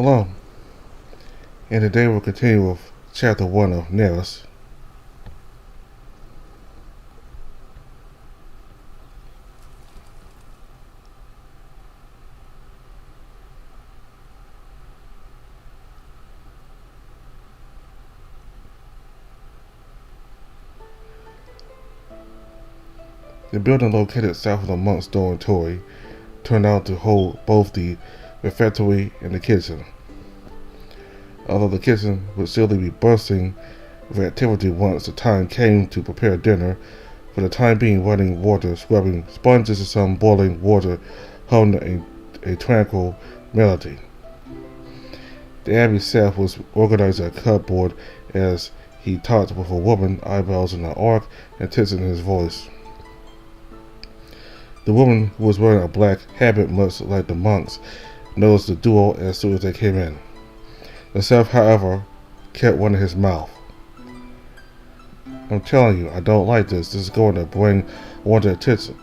Hello, and today we'll continue with Chapter 1 of Nerus. The building located south of the monk's dormitory turned out to hold both the refectory and the kitchen. Although the kitchen would still be bursting with activity once the time came to prepare dinner, for the time being running water, scrubbing sponges, and some boiling water hummed a tranquil melody. The abbey staff was organizing a cupboard as he talked with a woman, eyebrows in an arc and tension in his voice. The woman, who was wearing a black habit much like the monks, noticed the duo as soon as they came in. The staff, however, kept one in his mouth. "I'm telling you, I don't like this. This is going to bring one to attention.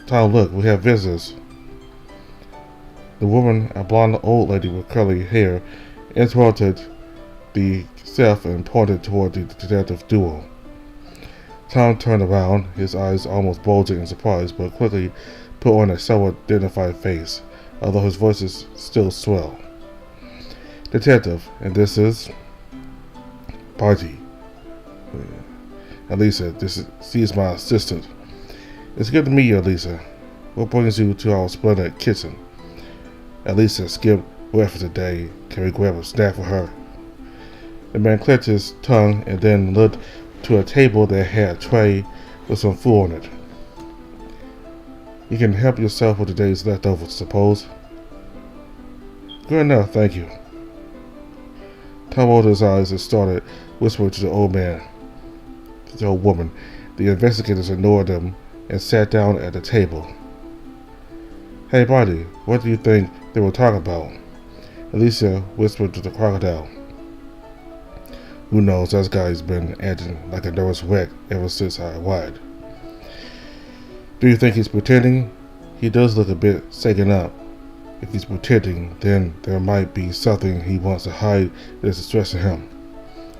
Tom, look, we have visitors." The woman, a blonde old lady with curly hair, interrupted the staff and pointed toward the detective duo. Tom turned around, his eyes almost bulging in surprise, but quickly put on a somewhat dignified face, although his voice is still swell. "Detective, and this is Barty. Elisa, she's my assistant. It's good to meet you, Elisa. What brings you to our splendid kitchen?" Elisa skipped breakfast today. Can we grab a snack for her?" The man clicked his tongue and then looked to a table that had a tray with some food on it. "You can help yourself with today's leftovers, suppose?" "Good enough, thank you." Tom rolled his eyes and started whispering to the old woman. The investigators ignored them and sat down at the table. "Hey, buddy, what do you think they were talking about?" Alicia whispered to the crocodile. "Who knows, that guy's been acting like a nervous wreck ever since I arrived." "Do you think he's pretending? He does look a bit shaken up. If he's pretending, then there might be something he wants to hide that is distressing him.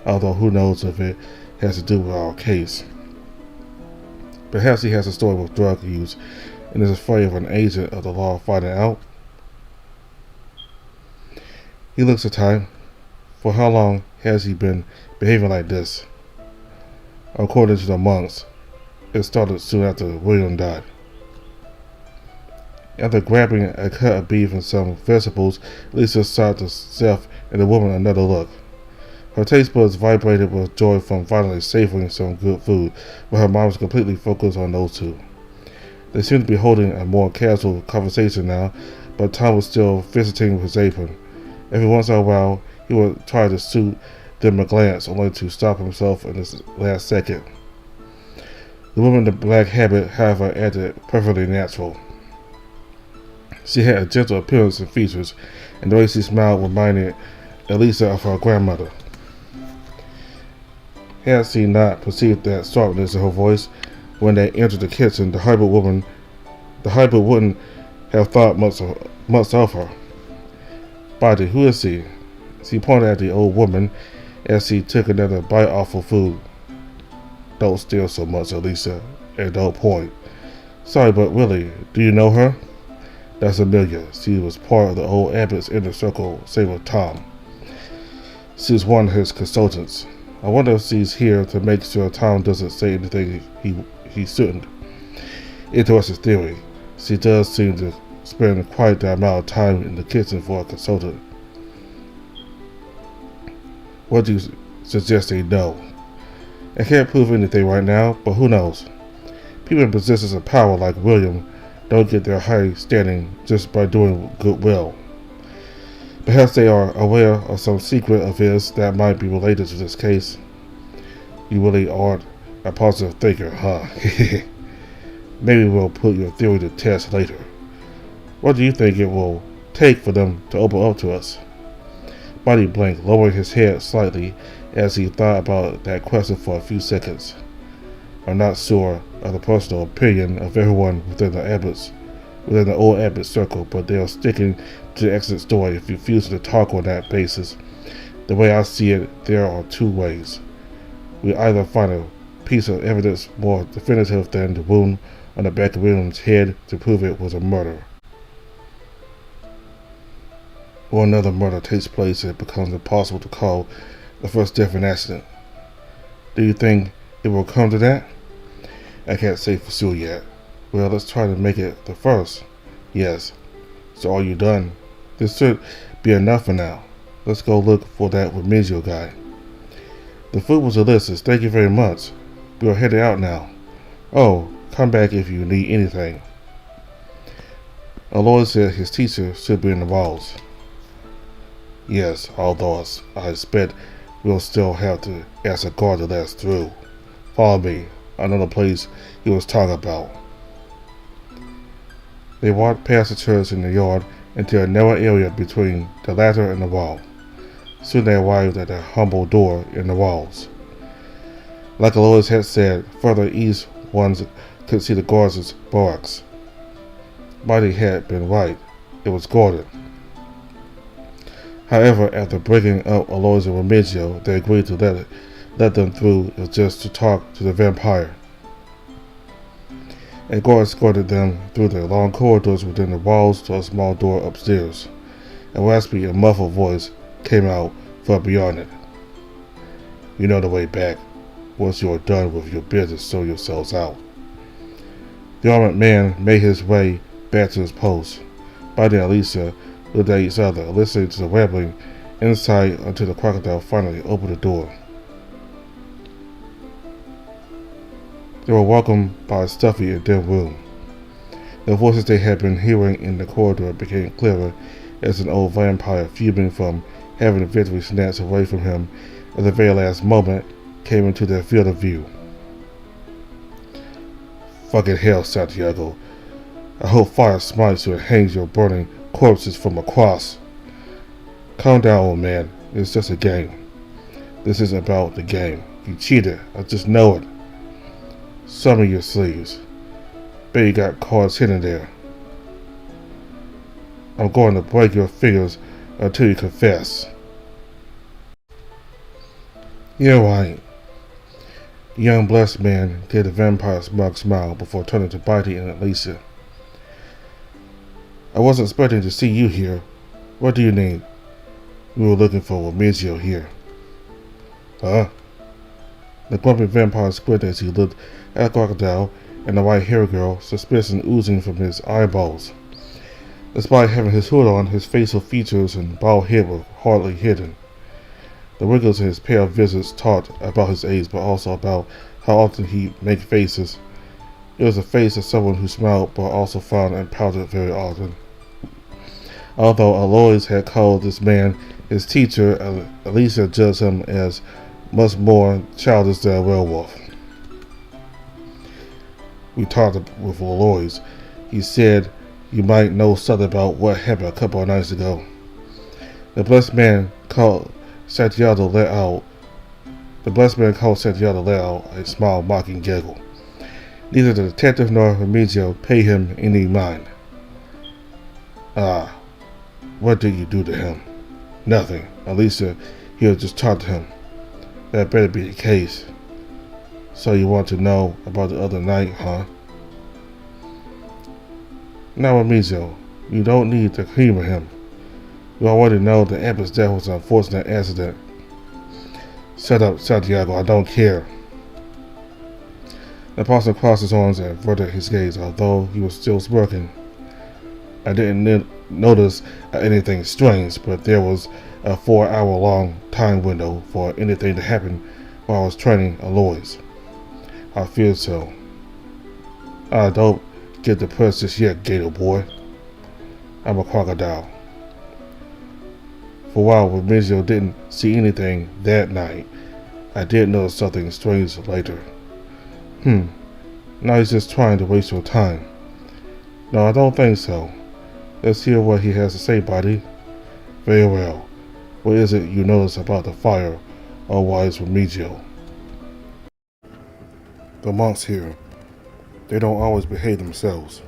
Although who knows if it has to do with our case. Perhaps he has a story with drug use and is afraid of an agent of the law finding out." "He looks the type. For how long has he been behaving like this?" "According to the monks, it started soon after William died." After grabbing a cut of beef and some vegetables, Lisa saw the chef and the woman another look. Her taste buds vibrated with joy from finally savoring some good food, but her mind was completely focused on those two. They seemed to be holding a more casual conversation now, but Tom was still visiting with his apron. Every once in a while, he would try to shoot them a glance, only to stop himself in the last second. The woman in the black habit, however, acted perfectly natural. She had a gentle appearance and features, and the way she smiled reminded Elisa of her grandmother. Had she not perceived that sharpness in her voice when they entered the kitchen, the hybrid wouldn't have thought much of her. "Barty, who is she?" She pointed at the old woman as she took another bite off her food. "Don't steal so much, Elisa, and don't point. Sorry, but really, do you know her?" "That's Amelia. She was part of the old abbot's inner circle, same with Tom. She's one of his consultants. I wonder if she's here to make sure Tom doesn't say anything he shouldn't. Interesting theory. She does seem to spend quite the amount of time in the kitchen for a consultant." "What do you suggest they know?" "I can't prove anything right now, but who knows? People in positions of power like William don't get their high standing just by doing goodwill. Perhaps they are aware of some secret of his that might be related to this case." "You really aren't a positive thinker, huh?" "Maybe we'll put your theory to test later. What do you think it will take for them to open up to us?" Barty blinked, lowering his head slightly as he thought about that question for a few seconds. "I'm not sure of the personal opinion of everyone within the abbot's within the old abbot circle, but they are sticking to the exit story if you refuse to talk on that basis. The way I see it, there are two ways. We either find a piece of evidence more definitive than the wound on the back of William's head to prove it was a murder, or another murder takes place and it becomes impossible to call the first death an accident. Do you think it will come to that? I can't say for sure yet. Well, let's try to make it the first. Yes. So are you done? This should be enough for now. Let's go look for that Remigio guy. The food was delicious, thank you very much. We are headed out now. Oh, come back if you need anything. Aloy said his teacher should be in the walls. Yes, although I expect we'll still have to ask a guard to let us through. Follow me. Another place he was talking about. They walked past the church in the yard into a narrow area between the latter and the wall. Soon they arrived at a humble door in the walls. Like Alois had said, further east one could see the guards' barracks. Mighty had been right. It was guarded. However, after breaking up Alois and Remigio, they agreed to let them through just to talk to the vampire. A guard escorted them through the long corridors within the walls to a small door upstairs. A raspy and muffled voice came out from beyond it. You know the way back. Once you are done with your business, sort yourselves out. The armored man made his way back to his post. Buddy and Lisa looked at each other, listening to the rambling inside until the crocodile finally opened the door. They were welcomed by a stuffy and dim room. The voices they had been hearing in the corridor became clearer as an old vampire, fuming from having the victory snatched away from him at the very last moment, came into their field of view. Fucking hell, Santiago. I hope fire smites you and hangs your burning corpses from a cross. Calm down, old man. It's just a game. This isn't about the game. You cheated. I just know it. Summon your sleeves. Bet you got cards hidden there. I'm going to break your fingers until you confess. You're right. The young blessed man gave the vampire a smug smile before turning to Bitey and Alicia. I wasn't expecting to see you here. What do you need? We were looking for Remigio here. Huh? The grumpy vampire squinted as he looked at the crocodile and the white-haired girl, suspicion oozing from his eyeballs. Despite having his hood on, his facial features and bald head were hardly hidden. The wrinkles in his pale visage talked about his age, but also about how often he made faces. It was the face of someone who smiled, but also frowned and pouted very often. Although Alois had called this man his teacher, Alicia judged him as much more childish than a werewolf. We talked with Alois. He said you might know something about what happened a couple of nights ago. The blessed man called Santiago let out a small mocking giggle. Neither the detective nor Remigio paid him any mind. Ah, what did you do to him? Nothing. Alicia here just talked to him. That better be the case. So you want to know about the other night, huh? Now, Remigio, you don't need to humor him. You already know the abbot's death was an unfortunate accident. Shut up, Santiago, I don't care. The apostle crossed his arms and averted his gaze, although he was still smirking. I didn't notice anything strange, but there was a 4-hour-long time window for anything to happen while I was training Alois. I feel so. I don't get depressed just yet, Gator boy. I'm a crocodile. For a while, Remigio didn't see anything that night. I did notice something strange later. Now he's just trying to waste your time. No, I don't think so. Let's hear what he has to say, buddy. Very well. What is it you notice about the fire, or wise Remigio? The monks here, they don't always behave themselves.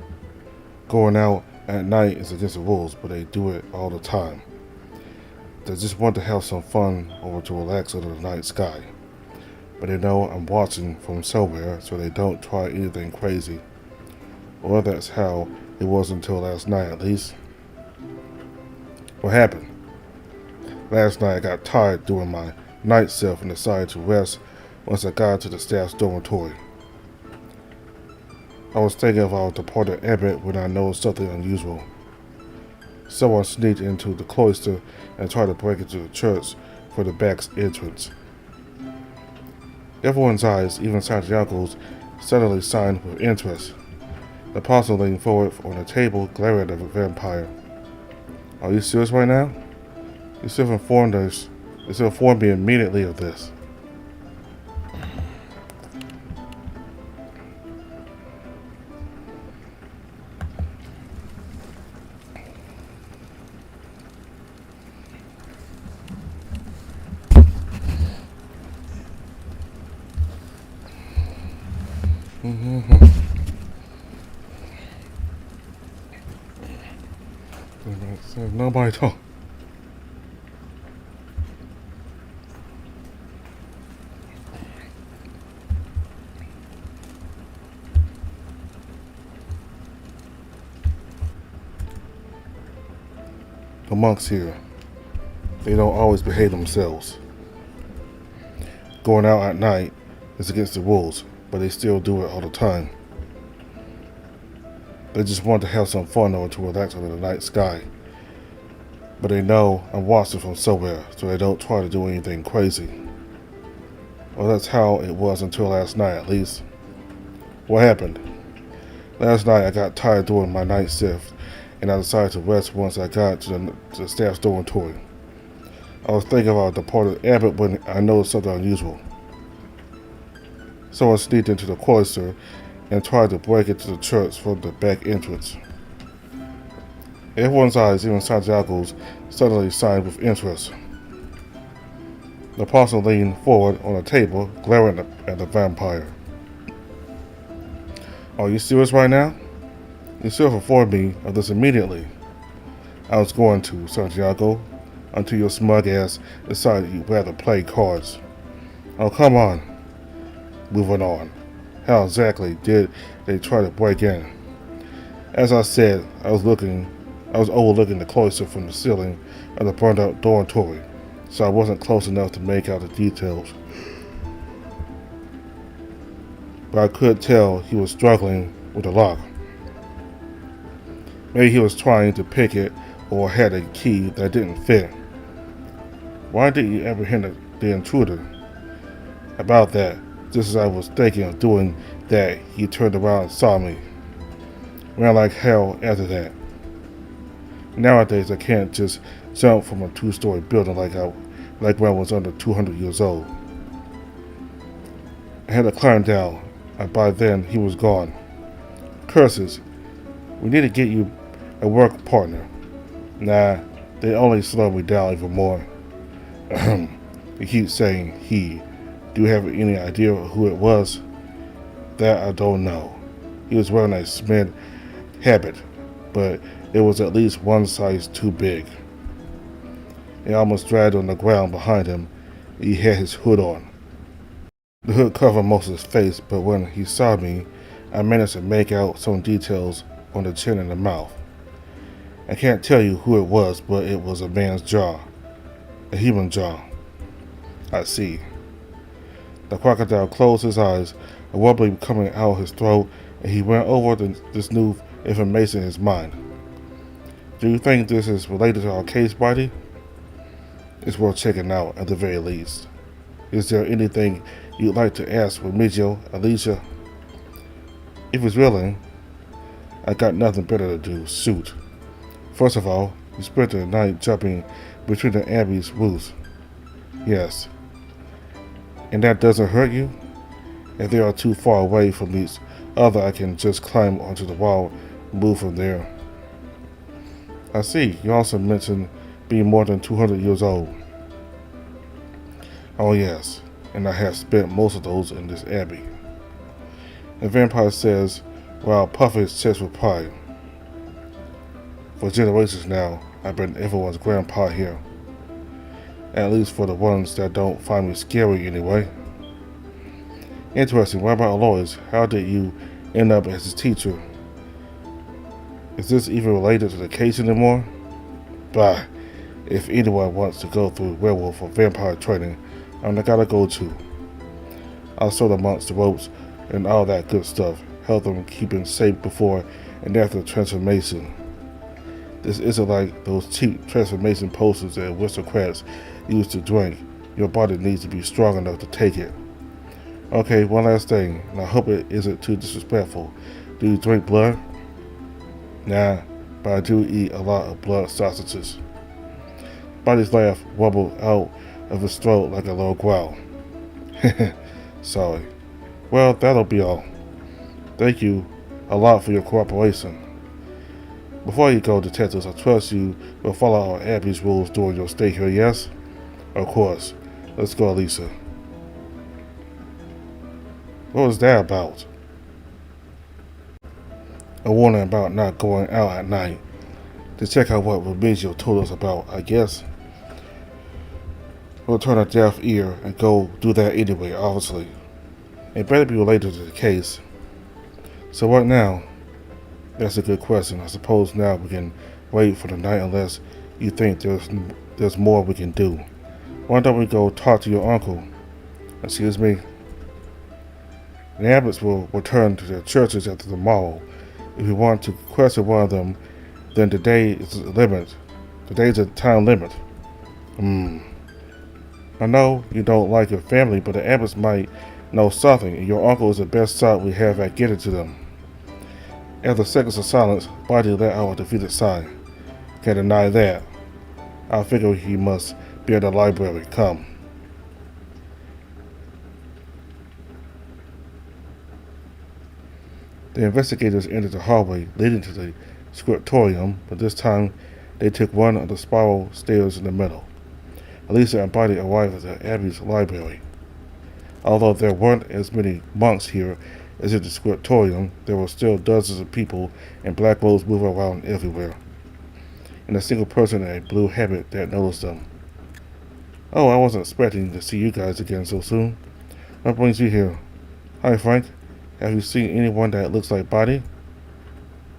Going out at night is against the rules, but they do it all the time. They just want to have some fun or to relax under the night sky. But they know I'm watching from somewhere, so they don't try anything crazy. Well, that's how it was until last night, at least. What happened? Last night I got tired doing my night shift and decided to rest once I got to the staff's dormitory. I was thinking of our departed abbot when I noticed something unusual. Someone sneaked into the cloister and tried to break into the church for the back entrance. Everyone's eyes, even Santiago's, suddenly signed with interest. The apostle leaned forward on the table, glaring at the vampire. Are you serious right now? You should have informed us. You should have informed me immediately of this. Nobody talk. The monks here, they don't always behave themselves. Going out at night is against the rules, but they still do it all the time. They just want to have some fun or to relax under the night sky. But they know I'm watching from somewhere, so they don't try to do anything crazy. Well, that's how it was until last night, at least. What happened? Last night I got tired doing my night shift, and I decided to rest once I got to the staff's dormitory. I was thinking of our departed abbot when I noticed something unusual. Someone sneaked into the cloister and tried to break into the church from the back entrance. Everyone's eyes, even Santiago's, suddenly signed with interest. The apostle leaned forward on the table, glaring at the vampire. Are you serious right now? You should have informed me of this immediately. I was going to, Santiago, until your smug ass decided you'd rather play cards. Oh, come on. Moving on. How exactly did they try to break in? As I said, I was overlooking the cloister from the ceiling of the burned out dormitory, so I wasn't close enough to make out the details. But I could tell he was struggling with the lock. Maybe he was trying to pick it or had a key that didn't fit. Why didn't you apprehend the intruder? About that, just as I was thinking of doing that, he turned around and saw me. Ran like hell after that. Nowadays, I can't just jump from a 2-story building like when I was under 200 years old. I had to climb down, and by then he was gone. Curses. We need to get you a work partner. Nah, they only slow me down even more. You keep saying he. Do you have any idea who it was? That I don't know. He was wearing a cement habit, but it was at least one size too big. He almost dragged on the ground behind him. He had his hood on. The hood covered most of his face, but when he saw me, I managed to make out some details on the chin and the mouth. I can't tell you who it was, but it was a man's jaw. A human jaw. I see. The crocodile closed his eyes, a wobbling coming out his throat, and he went over this new information in his mind. Do you think this is related to our case, Buddy? It's worth checking out, at the very least. Is there anything you'd like to ask Remigio, Alicia? If he's willing, I got nothing better to do. Shoot. First of all, you spent the night jumping between the Abbey's roofs. Yes. And that doesn't hurt you? If they are too far away from each other, I can just climb onto the wall and move from there. I see. You also mentioned being more than 200 years old. Oh yes, and I have spent most of those in this abbey. The vampire says, while puffing his chest with pride. For generations now, I've been everyone's grandpa here. At least for the ones that don't find me scary anyway. Interesting, what about Alois? How did you end up as his teacher? Is this even related to the case anymore? Bah, if anyone wants to go through werewolf or vampire training, I'm the guy to go to. I'll sort amongst the ropes and all that good stuff, help them keep him safe before and after the transformation. This isn't like those cheap transformation potions that aristocrats use to drink. Your body needs to be strong enough to take it. Okay, one last thing, and I hope it isn't too disrespectful. Do you drink blood? Nah, but I do eat a lot of blood sausages. Buddy's laugh wobbled out of his throat like a low growl. Sorry. Well, that'll be all. Thank you a lot for your cooperation. Before you go, detectives, I trust you will follow our Abby's rules during your stay here, yes? Of course. Let's go, Lisa. What was that about? A warning about not going out at night. To check out what Remigio told us about, I guess. We'll turn a deaf ear and go do that anyway, obviously. It better be related to the case. So what now? That's a good question. I suppose now we can wait for the night unless you think there's more we can do. Why don't we go talk to your uncle? Excuse me? The Abbotts will return to their churches after tomorrow. If you want to question one of them, then today is the limit. Today's a time limit. I know you don't like your family, but the Abbotts might know something, and your uncle is the best shot we have at getting to them. After seconds of silence, Buddy let out a defeated sigh. Can't deny that. I figure he must be at the library. Come. The investigators entered the hallway leading to the scriptorium, but this time they took one of the spiral stairs in the middle. Elisa and Buddy arrived at the Abbey's library. Although there weren't as many monks here as in the scriptorium, there were still dozens of people in black robes moving around everywhere, and a single person in a blue habit that noticed them. Oh, I wasn't expecting to see you guys again so soon. What brings you here? Hi, Frank. Have you seen anyone that looks like Buddy?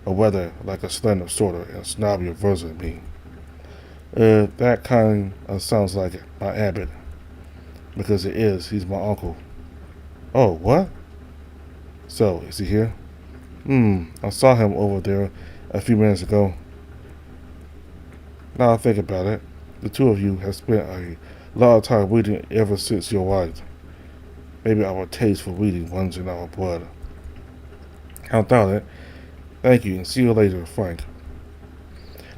Or rather, like a slender, shorter, and snobbier version of me. That kind of sounds like my Abbott. Because it is. He's my uncle. Oh, what? So, is he here? I saw him over there a few minutes ago. Now I think about it, the two of you have spent a lot of time reading ever since you arrived. Maybe our taste for reading runs in our blood. I doubt it. Thank you, and see you later, Frank.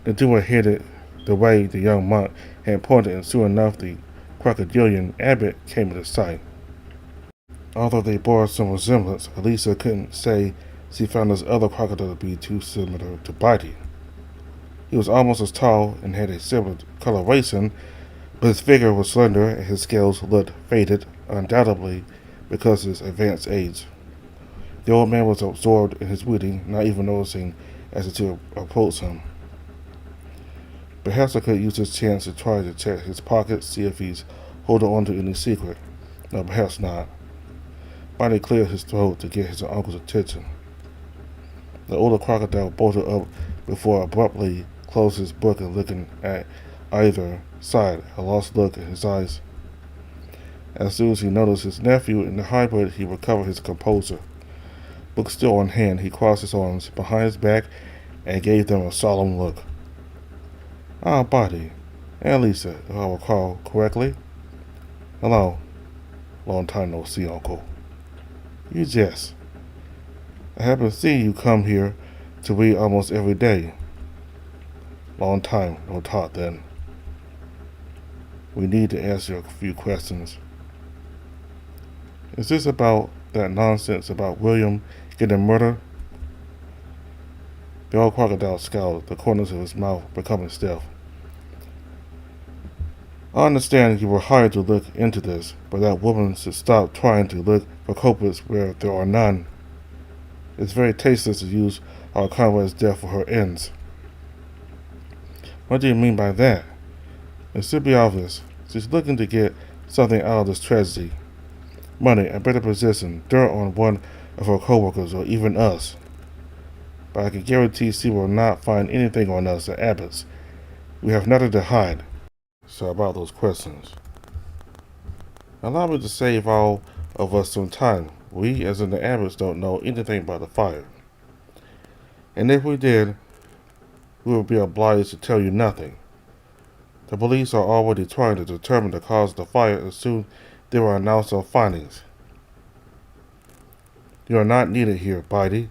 The two were headed the way the young monk had pointed, and soon enough the crocodilian Abbot came into sight. Although they bore some resemblance, Elisa couldn't say she found this other crocodile to be too similar to Buddy. He was almost as tall and had a similar coloration, but his figure was slender and his scales looked faded, undoubtedly because of his advanced age. The old man was absorbed in his reading, not even noticing as the two approached him. Perhaps I could use this chance to try to check his pockets, see if he's holding on to any secret. No, perhaps not. Buddy cleared his throat to get his uncle's attention. The older crocodile bolted up before abruptly closed his book and looking at either side, a lost look in his eyes. As soon as he noticed his nephew in the hybrid, he recovered his composure. Book still on hand, he crossed his arms behind his back and gave them a solemn look. Ah, Buddy, and Lisa, if I recall correctly. Hello. Long time no see, Uncle. You jest. I happen to see you come here to read almost every day. Long time no talk then. We need to answer a few questions. Is this about that nonsense about William getting murdered? The old crocodile scowled, the corners of his mouth becoming stiff. I understand you were hired to look into this, but that woman should stop trying to look for culprits where there are none. It's very tasteless to use our comrade's death for her ends. What do you mean by that? It should be obvious. She's looking to get something out of this tragedy. Money, a better position, dirt on one of her co-workers, or even us. But I can guarantee she will not find anything on us at Abbott's. We have nothing to hide. So about those questions. Allow me to save all of us some time. We, as in the Abbotts, don't know anything about the fire. And if we did, we would be obliged to tell you nothing. The police are already trying to determine the cause of the fire as soon they will announce their findings. You are not needed here, Bitey.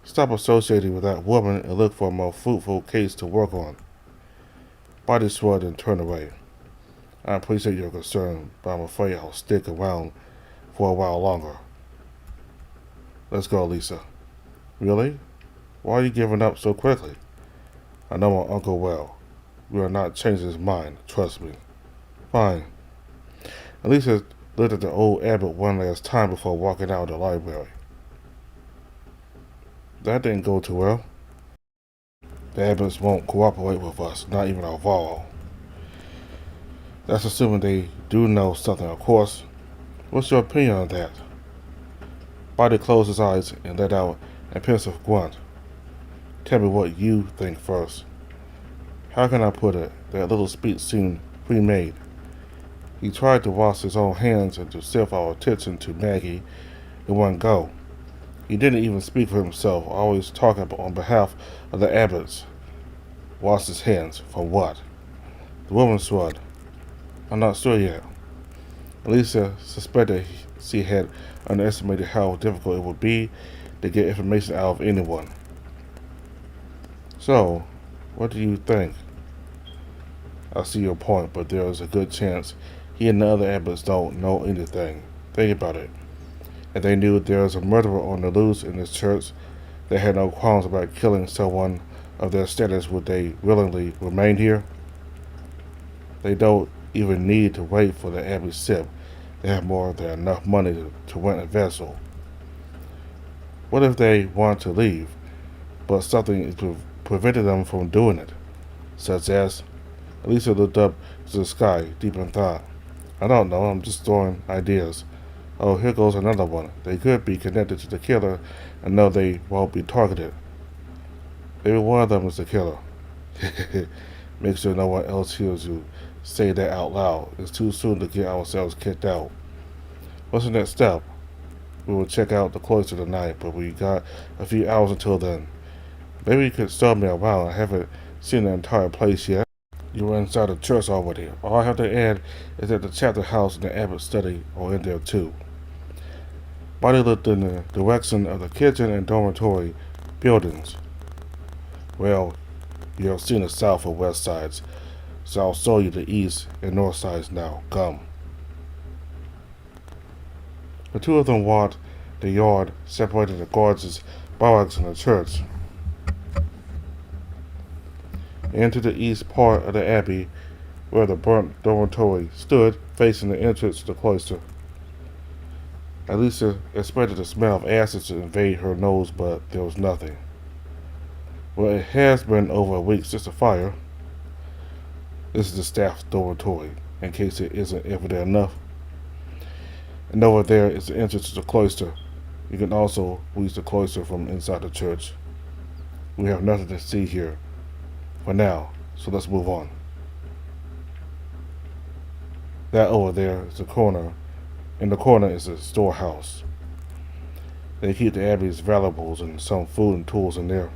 Stop associating with that woman and look for a more fruitful case to work on. Bitey shrugged and turned away. I appreciate your concern, but I'm afraid I'll stick around for a while longer. Let's go, Lisa. Really? Why are you giving up so quickly? I know my uncle well. We are not changing his mind, trust me. Fine. Lisa looked at the old Abbott one last time before walking out of the library. That didn't go too well. The Abbotts won't cooperate with us, not even Alvaro. That's assuming they do know something, of course. What's your opinion on that? Bitey closed his eyes and let out a pensive grunt. Tell me what you think first. How can I put it? That little speech seemed pre-made. He tried to wash his own hands and to shift our attention to Maggie in one go. He didn't even speak for himself, always talking on behalf of the Abbotts. Wash his hands. For what? The woman shrugged. I'm not sure yet. Lisa suspected she had underestimated how difficult it would be to get information out of anyone. So, what do you think? I see your point, but there is a good chance he and the other Abbotts don't know anything. Think about it. If they knew there was a murderer on the loose in this church, they had no qualms about killing someone of their status. Would they willingly remain here? They don't even need to wait for the Abbey ship. They have more than enough money to rent a vessel. What if they want to leave, but something is preventing them from doing it? Such as? Lisa looked up to the sky, deep in thought. I don't know, I'm just throwing ideas. Oh, here goes another one. They could be connected to the killer and know they won't be targeted. Maybe one of them is the killer. Make sure no one else hears you say that out loud. It's too soon to get ourselves kicked out. What's the next step? We will check out the cloister tonight, but we got a few hours until then. Maybe you could show me around. I haven't seen the entire place yet. You were inside the church already. All I have to add is that the chapter house and the Abbott study are in there too. Bitey looked in the direction of the kitchen and dormitory buildings. Well, you have seen the south or west sides, so I'll show you the east and north sides now. Come. The two of them walked the yard separating the guards' barracks and the church. Into the east part of the abbey, where the burnt dormitory stood, facing the entrance to the cloister. Elisa expected the smell of acid to invade her nose, but there was nothing. Well, it has been over a week since the fire. This is the staff dormitory, in case it isn't evident enough. And over there is the entrance to the cloister. You can also reach the cloister from inside the church. We have nothing to see here for now, so let's move on. That over there is the corner. In the corner is the storehouse. They keep the abbey's valuables and some food and tools in there.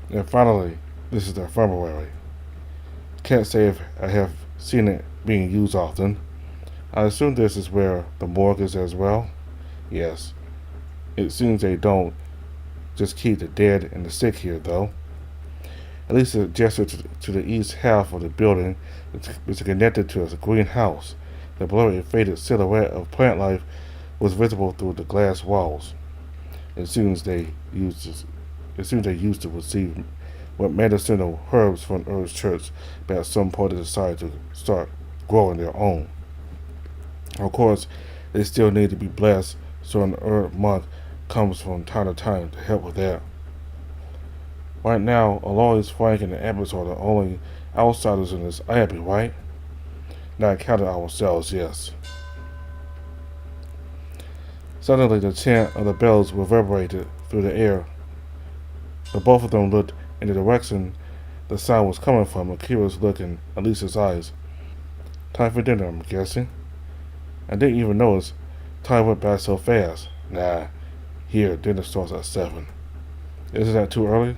And finally, this is the infirmary. Can't say if I have seen it being used often. I assume this is where the morgue is as well. Yes. It seems they don't just keep the dead and the sick here, though. At least the gesture to the east half of the building is connected to a greenhouse. The blurry, faded silhouette of plant life was visible through the glass walls. It seems they used to receive what medicinal herbs from Nerus church, but at some point they decided to start growing their own. Of course, they still need to be blessed, so an herb monk comes from time to time to help with that. Right now, Aloys, Frank, and the Abbots are the only outsiders in this abbey, right? Not counting ourselves, yes. Suddenly, the chant of the bells reverberated through the air, but both of them looked in the direction the sound was coming from, a curious look in Elisa's eyes. Time for dinner, I'm guessing. I didn't even notice time went by so fast. Nah, here, dinner starts at 7. Isn't that too early?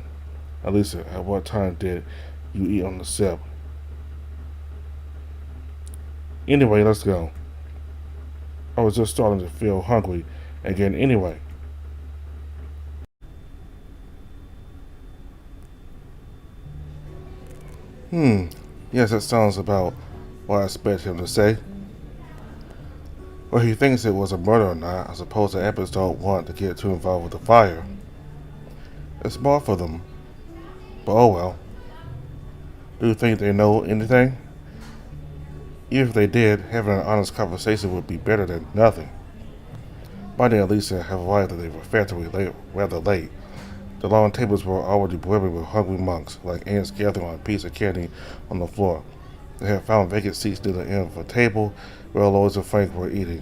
Elisa, at what time did you eat on the ship? Anyway, let's go. I was just starting to feel hungry again anyway. Yes, that sounds about what I expect him to say. Whether he thinks it was a murder or not, I suppose the Abbots don't want to get too involved with the fire. It's smart for them, but oh well. Do you think they know anything? Even if they did, having an honest conversation would be better than nothing. Bonnie and Lisa have arrived at the refectory rather late. The long tables were already brimming with hungry monks, like ants gathering on a piece of candy on the floor. They had found vacant seats near the end of a table where Lois and Frank were eating.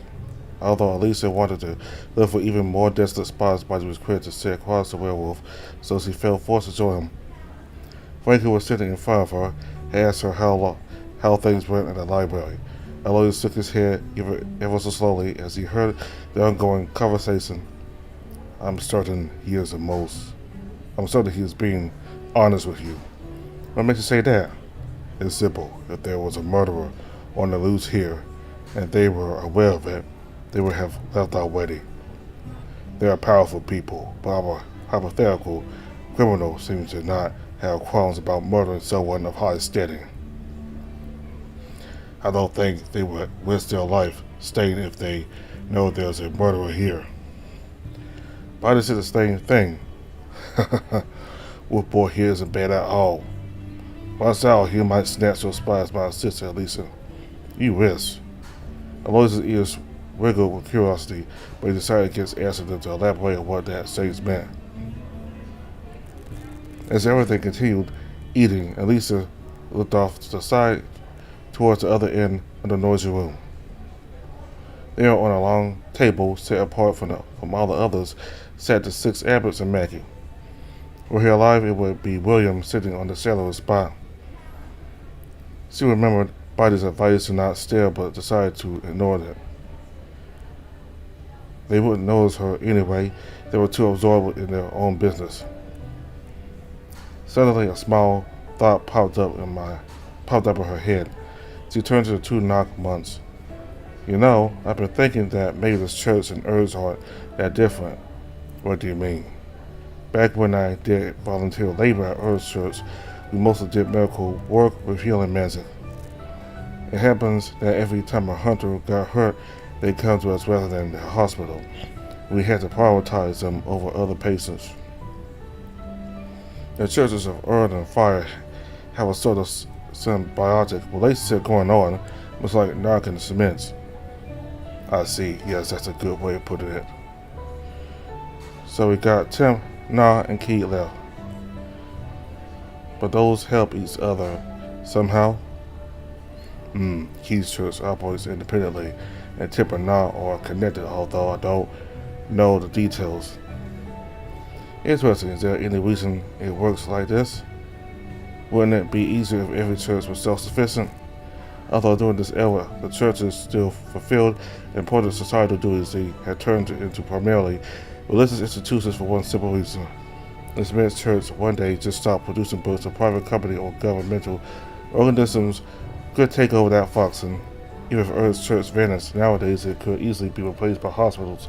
Although Elisa wanted to look for even more desolate spots, Bonnie was quick to sit across the werewolf, so she felt forced to join him. Frank, who was sitting in front of her, had asked her how things went in the library. Alois shook his head ever so slowly as he heard the ongoing conversation. I'm certain he is being honest with you. What makes you say that? It's simple. If there was a murderer on the loose here, and they were aware of it, they would have left already. They are powerful people, but our hypothetical criminal seems to not have qualms about murdering someone of high standing. I don't think they would risk their life staying if they know there's a murderer here. But I said the same thing. Wolf boy here isn't bad at all. Once out, he might snatch your spy as my sister, Lisa. You risk. Aloysius' ears wiggled with curiosity, but he decided against asking them to elaborate on what that saying meant. As everything continued eating, Elisa looked off to the side towards the other end of the noisy room. There, on a long table set apart from all the others, sat the 6 Abbots and Maggie. Were he alive, it would be William sitting on the cellar spot. She remembered Bonnie's advice to not stare, but decided to ignore it. They wouldn't notice her anyway. They were too absorbed in their own business. Suddenly, a small thought popped up in her head. She turned to the 2 knock monks. You know, I've been thinking that maybe this church and Urs aren't that different. What do you mean? Back when I did volunteer labor at Urs Church, we mostly did medical work with healing magic. It happens that every time a hunter got hurt, they come to us rather than the hospital. We had to prioritize them over other patients. The churches of Earth and Fire have a sort of symbiotic relationship going on, much like narc and cement. I see. Yes, that's a good way of putting it. So we got Tim, Na, and Keith left. But those help each other somehow. Keith's church operates independently, and Tim and Na are connected, although I don't know the details. Interesting. Is there any reason it works like this? Wouldn't it be easier if every church was self-sufficient? Although during this era, the churches still fulfilled important societal duties, they had turned into primarily religious institutions for one simple reason. This meant church one day just stopped producing books. A private company or governmental organisms could take over that function. Even if Earth's church vanished, nowadays it could easily be replaced by hospitals.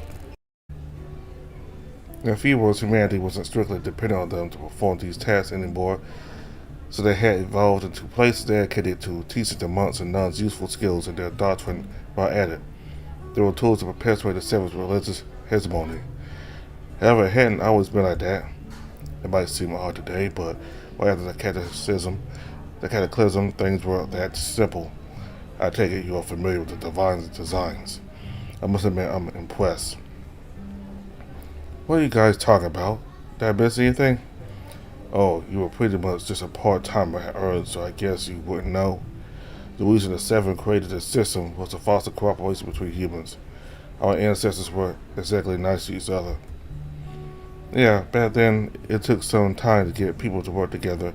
In a few words, humanity wasn't strictly dependent on them to perform these tasks anymore, so they had evolved into places dedicated to teaching the monks and nuns useful skills in their doctrine while at it. They were tools to perpetuate the savage religious hegemony. However, it hadn't always been like that. It might seem odd today, but right after the cataclysm, things were that simple. I take it you are familiar with the divine designs. I must admit I'm impressed. What are you guys talking about? Did I miss anything? Oh, you were pretty much just a part-timer at Earth, so I guess you wouldn't know. The reason the Seven created this system was to foster cooperation between humans. Our ancestors were exactly nice to each other. Yeah, back then it took some time to get people to work together,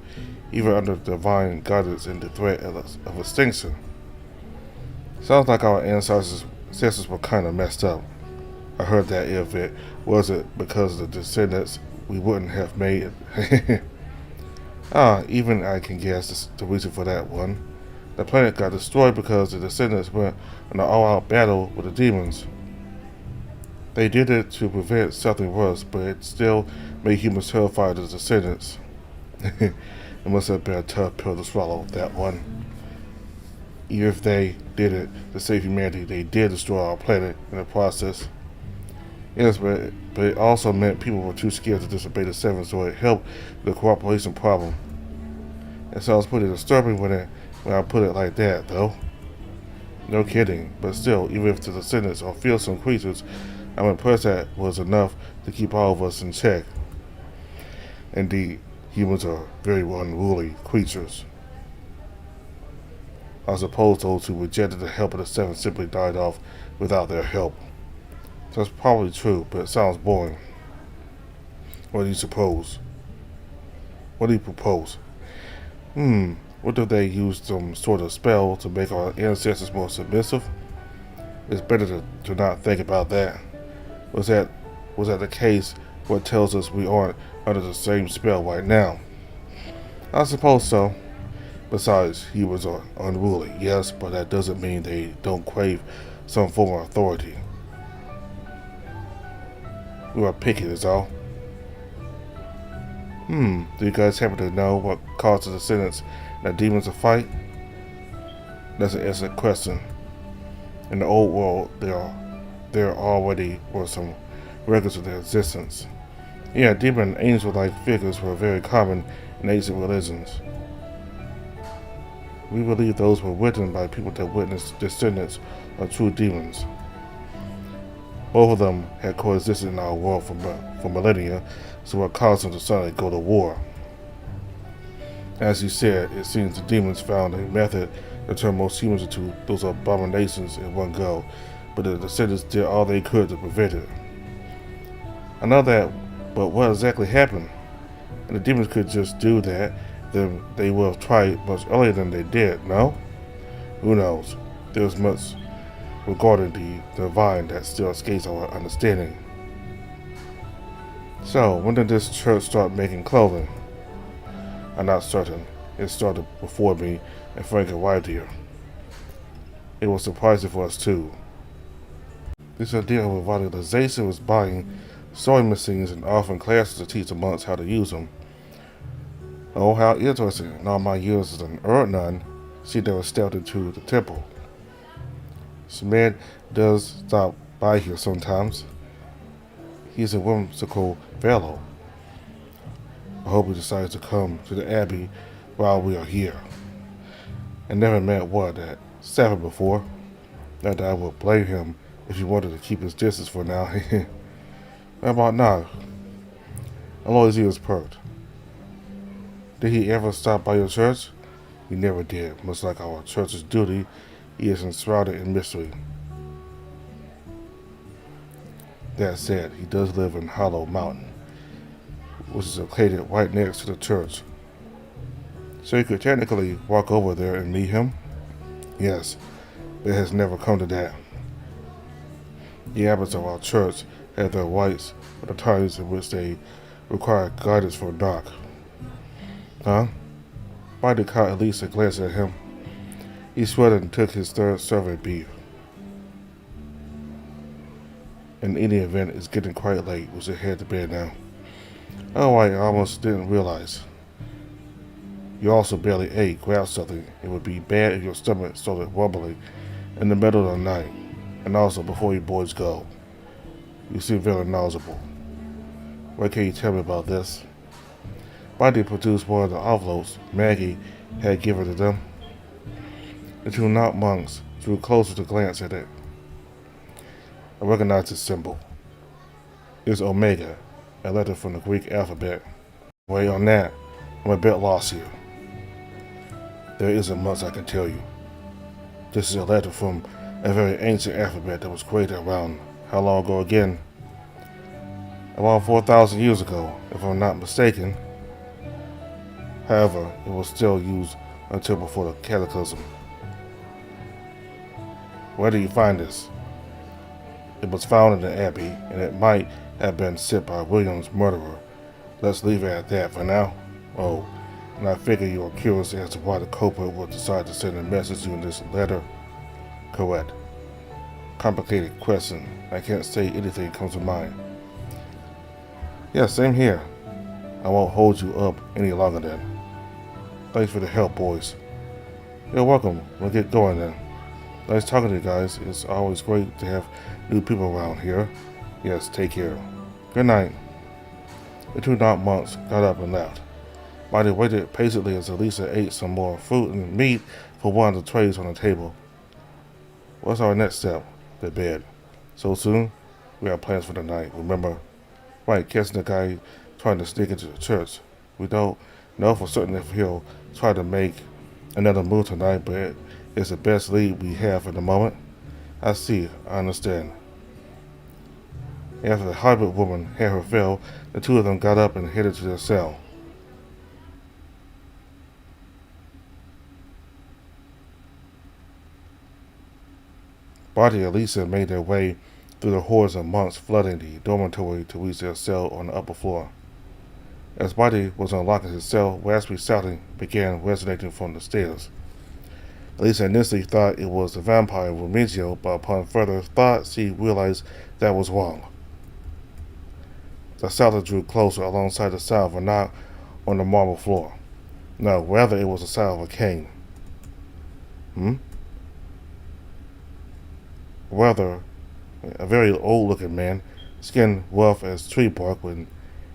even under divine guidance and the threat of extinction. Sounds like our ancestors were kind of messed up. I heard that if it wasn't because of the descendants, we wouldn't have made it. Even I can guess the reason for that one. The planet got destroyed because the descendants went in an all-out battle with the demons. They did it to prevent something worse, but it still made humans terrified of the descendants. It must have been a tough pill to swallow, that one. Even if they did it to save humanity, they did destroy our planet in the process. Yes, but it also meant people were too scared to disobey the Seven, so it helped the cooperation problem. It sounds pretty disturbing when I put it like that, though. No kidding, but still, even if the descendants are fearsome creatures, I'm impressed that was enough to keep all of us in check. Indeed, humans are very unruly creatures. I suppose those who rejected the help of the Seven simply died off without their help. That's probably true, but it sounds boring. What do you suppose? What do you propose? What if they used some sort of spell to make our ancestors more submissive? It's better to not think about that. Was that the case? What tells us we aren't under the same spell right now? I suppose so. Besides, humans are unruly, yes, but that doesn't mean they don't crave some form of authority. We are picky, is all. Do you guys happen to know what caused the descendants and the demons to fight? That's an excellent question. In the old world, there already were some records of their existence. Yeah, demon and angel-like figures were very common in ancient religions. We believe those were written by people that witnessed descendants of true demons. Both of them had coexisted in our world for millennia, so what caused them to suddenly go to war? As you said, it seems the demons found a method to turn most humans into those abominations in one go, but the descendants did all they could to prevent it. I know that, but what exactly happened? And the demons could just do that, then they would have tried much earlier than they did, no? Who knows? There's much regarding the divine that still escapes our understanding. So, when did this church start making clothing? I'm not certain. It started before me and Frank arrived here. It was surprising for us too. This idea of revitalization was buying sewing machines and offering classes to teach the monks how to use them. Oh, how interesting. In all my years as an Earth nun, she never stepped into the temple. This man does stop by here sometimes. He's a whimsical fellow. I hope he decides to come to the Abbey while we are here. I never met one at 7 before. Not that I would blame him if he wanted to keep his distance for now. How about now? How long is he was perked? Did he ever stop by your church? He never did. Much like our church's duty, he is enshrouded in mystery. That said, he does live in Hollow Mountain, which is located right next to the church. So you could technically walk over there and meet him? Yes, but it has never come to that. The abbots of our church have their rights for the times in which they require guidance for a knock. Huh? Biden caught at least a glance at him. He sweated and took his third serving of beef. In any event, it's getting quite late. We should head to bed now. Oh, I almost didn't realize. You also barely ate. Grab something. It would be bad if your stomach started rumbling in the middle of the night. And also before you boys go. You seem very knowledgeable. What can you tell me about this? Biden produced one of the envelopes Maggie had given to them. The two monks drew closer to glance at it. I recognized its symbol. It's Omega, a letter from the Greek alphabet. Wait on that. I'm a bit lost here. There isn't much I can tell you. This is a letter from a very ancient alphabet that was created around how long ago again? Around 4,000 years ago, if I'm not mistaken. However, it was still used until before the cataclysm. Where did you find this? It was found in the Abbey, and it might have been sent by William's murderer. Let's leave it at that for now. Oh, and I figure you are curious as to why the culprit would decide to send a message in this letter. Correct. Complicated question. I can't say anything comes to mind. Yeah, same here. I won't hold you up any longer then. Thanks for the help, boys. You're welcome. We'll get going then. Nice talking to you guys. It's always great to have new people around here. Yes, take care. Good night. The two monks got up and left. Marty waited patiently as Elisa ate some more fruit and meat from one of the trays on the table. What's our next step? The bed. So soon? We have plans for the night, remember? Right, catching the guy trying to sneak into the church. We don't know for certain if he'll try to make another move tonight, but it's the best lead we have for the moment. I see, I understand. After the hybrid woman had her fill, the two of them got up and headed to their cell. Barty and Elisa made their way through the hordes of monks flooding the dormitory to reach their cell on the upper floor. As Barty was unlocking his cell, raspy shouting began resonating from the stairs. Elisa initially thought it was the vampire Remigio, but upon further thought she realized that was wrong. The shouter drew closer alongside the sound of a knock on the marble floor. No, rather it was the sound of a cane. Rather, a very old-looking man, skin rough as tree bark, and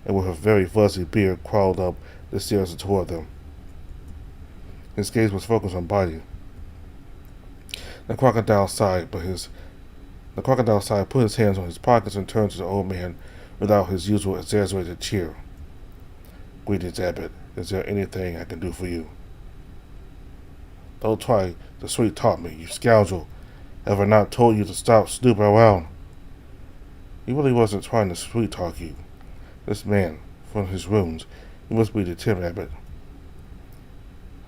with a very fuzzy beard, crawled up the stairs toward them. His gaze was focused on Barty. The crocodile sighed, put his hands on his pockets and turned to the old man without his usual exaggerated cheer. Greetings, Abbot. Is there anything I can do for you? Don't try to sweet-talk me, you scoundrel. Have I not told you to stop snooping around? He really wasn't trying to sweet-talk you. This man, from his wounds, he must be the Tim Abbot.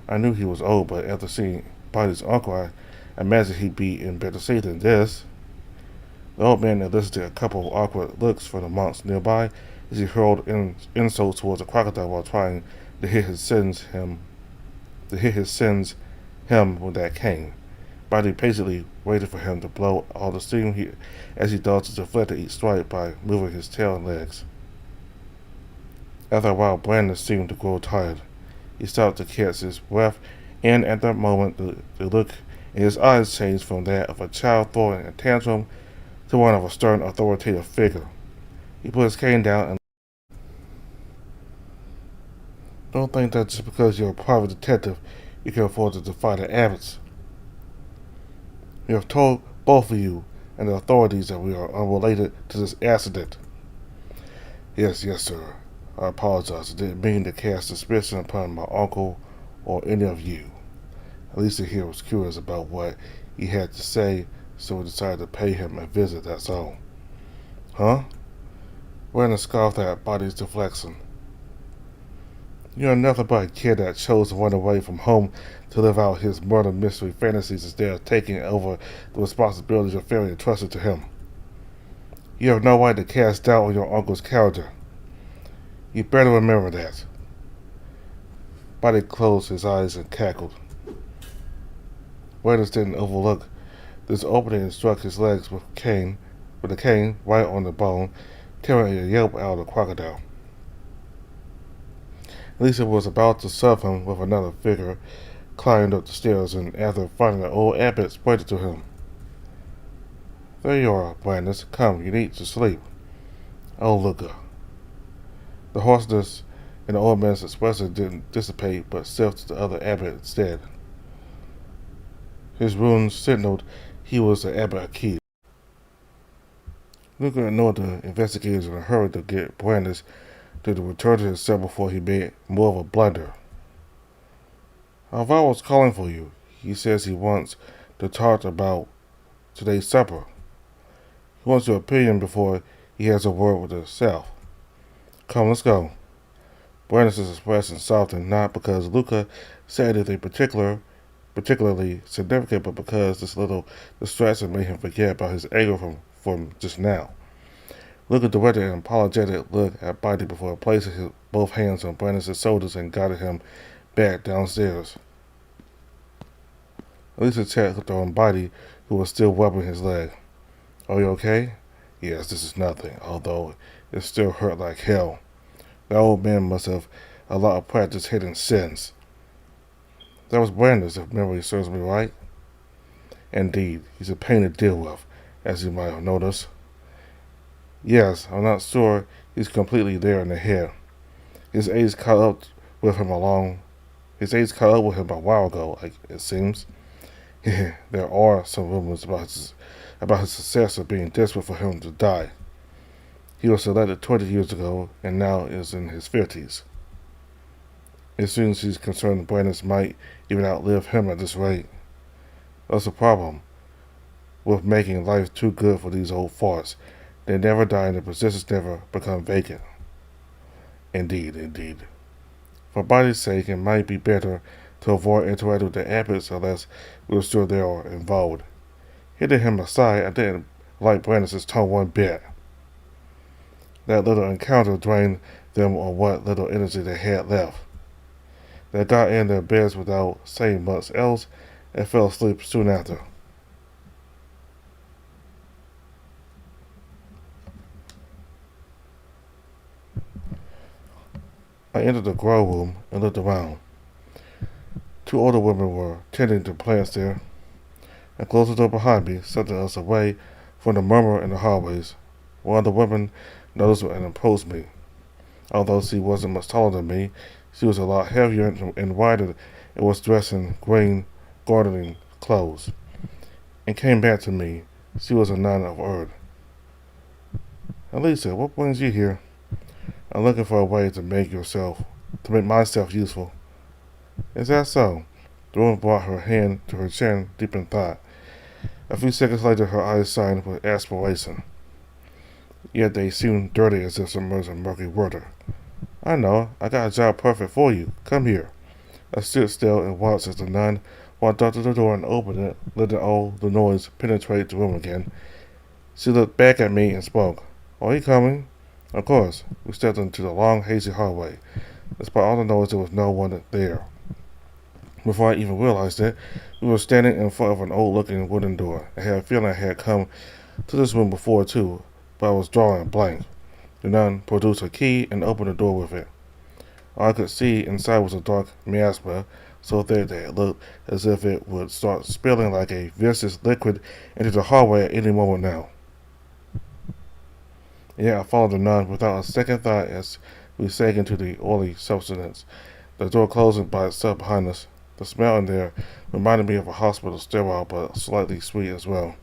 I knew he was old, but after seeing Barty's uncle, I imagined he'd be in better shape than this. The old man elicited a couple of awkward looks from the monks nearby as he hurled insults towards the crocodile while trying to hit his sins him with that cane. Barty patiently waited for him to blow all the steam as he dodged to deflect each strike by moving his tail and legs. After a while, Brandon seemed to grow tired. He stopped to catch his breath, and at that moment the look in his eyes changed from that of a child throwing a tantrum to one of a stern, authoritative figure. He put his cane down and don't think that just because you're a private detective you can afford to defy the abbots. We have told both of you and the authorities that we are unrelated to this accident. Yes, sir. I apologize. I didn't mean to cast suspicion upon my uncle or any of you. At least he was curious about what he had to say, so we decided to pay him a visit, that's all. Huh? Brandon scoffed at Barty's deflection. You're nothing but a kid that chose to run away from home to live out his murder mystery fantasies instead of taking over the responsibilities of family entrusted to him. You have no right to cast doubt on your uncle's character. You better remember that. Barty closed his eyes and cackled. Brandon didn't overlook this opening and struck his legs with a cane right on the bone, tearing a yelp out of the crocodile. Elisa was about to serve him with another figure, climbed up the stairs, and after finding the old abbot, pointed to him. There you are, Brandon. Come, you need to sleep. Oh, look. The hoarseness in the old man's expression didn't dissipate, but shifted to the other abbot instead. His wounds signaled he was the abbot Akid. Luca ignored the investigators in a hurry to get Brandis to return to his cell before he made more of a blunder. Alvaro was calling for you. He says he wants to talk about today's supper. He wants your opinion before he has a word with himself. Come, let's go. Brandis is expressing softened not because Luca said anything particularly significant, but because this little distraction made him forget about his anger from just now. Luca directed an apologetic look at Buddy before placing both hands on Brandis' shoulders and guided him back downstairs. Lisa checked on Buddy, who was still rubbing his leg. Are you okay? Yes, this is nothing, although it still hurt like hell. The old man must have a lot of practice hitting sins. That was Brandis, if memory serves me right. Indeed, he's a pain to deal with, as you might have noticed. Yes, I'm not sure he's completely there in the head. His age caught up with him a while ago, it seems. There are some rumors about his successor being desperate for him to die. He was selected 20 years ago and now is in his 50s. As soon as he's concerned, Brandis might even outlive him at this rate. That's the problem with making life too good for these old farts. They never die and the positions never become vacant. Indeed. For Buddy's sake, it might be better to avoid interacting with the Abbotts unless we're sure they are involved. Hitting him aside, I didn't like Brandis' tone one bit. That little encounter drained them on what little energy they had left. They got in their beds without saying much else and fell asleep soon after. I entered the grow room and looked around. 2 older women were tending to plants there. I closed the door behind me, setting us away from the murmur in the hallways. One of the women noticed and approached me. Although she wasn't much taller than me, she was a lot heavier and wider and was dressed in green gardening clothes. And came back to me. She was a nun of Earth. Elisa, what brings you here? I'm looking for a way to make myself useful. Is that so? The woman brought her hand to her chin, deep in thought. A few seconds later, her eyes shined with aspiration. Yet they seemed dirty as if submerged in murky water. I know. I got a job perfect for you. Come here. I stood still and watched as the nun walked up to the door and opened it, letting all the noise penetrate the room again. She looked back at me and spoke. Are you coming? Of course. We stepped into the long, hazy hallway. Despite all the noise, there was no one there. Before I even realized it, we were standing in front of an old-looking wooden door. I had a feeling I had come to this room before, too, but I was drawing blank. The nun produced a key and opened the door with it. All I could see inside was a dark miasma, so thick that it looked as if it would start spilling like a viscous liquid into the hallway at any moment now. Yeah, I followed the nun without a second thought as we sank into the oily substance. The door closing by itself behind us. The smell in there reminded me of a hospital stairwell, but slightly sweet as well.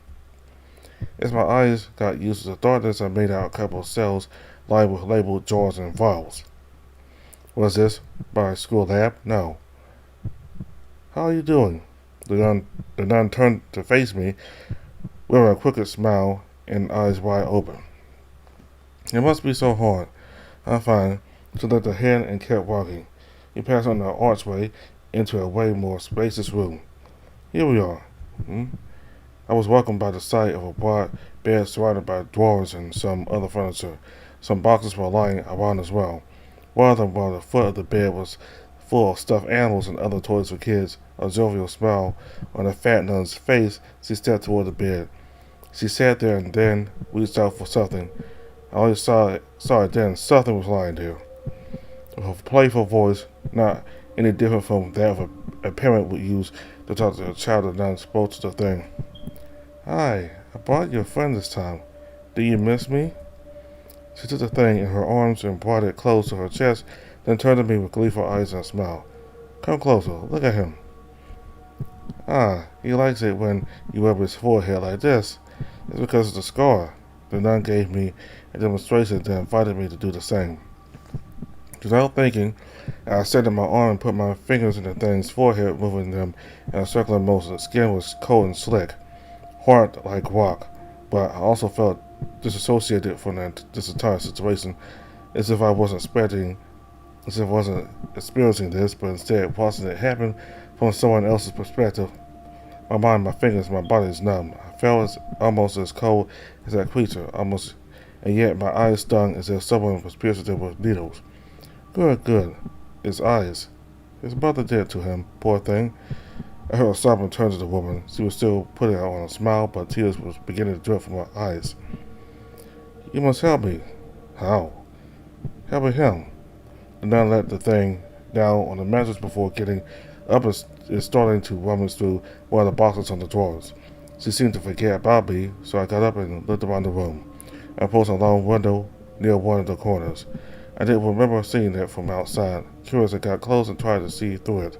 As my eyes got used to the darkness, I made out a couple of cells lined with labeled jars and vials. Was this my school lab? No. How are you doing? The nun turned to face me with a crooked smile and eyes wide open. It must be so hard. I'm fine. She lifted her hand and kept walking. We passed on the archway into a way more spacious room. Here we are. I was welcomed by the sight of a broad bed surrounded by drawers and some other furniture. Some boxes were lying around as well. One of them, while the foot of the bed, was full of stuffed animals and other toys for kids. A jovial smile on the fat nun's face, she stepped toward the bed. She sat there and then reached out for something. I only saw it then. Something was lying there. With a playful voice, not any different from that of a parent would use to talk to a child, the nun spoke to the thing. Hi, I brought your friend this time. Do you miss me? She took the thing in her arms and brought it close to her chest, then turned to me with gleeful eyes and a smile. Come closer. Look at him. He likes it when you rub his forehead like this. It's because of the scar. The nun gave me a demonstration that invited me to do the same. Without thinking, I extended my arm and put my fingers in the thing's forehead, moving them in a circular motion. The skin was cold and slick, hard like rock, but I also felt disassociated from this entire situation, as if I wasn't experiencing this, but instead watching it happen from someone else's perspective. My mind, my fingers, my body is numb. I felt almost as cold as that creature, and yet my eyes stung as if someone was piercing them with needles. Good. His eyes. His mother did it to him, poor thing. I heard a sob and turned to the woman. She was still putting on a smile, but tears was beginning to drip from her eyes. You must help me. How? Helping him. The nun let the thing down on the mattress before getting up and starting to rummage through one of the boxes on the drawers. She seemed to forget about me, so I got up and looked around the room. I approached a long window near one of the corners. I didn't remember seeing it from outside. Curious, I got close and tried to see through it.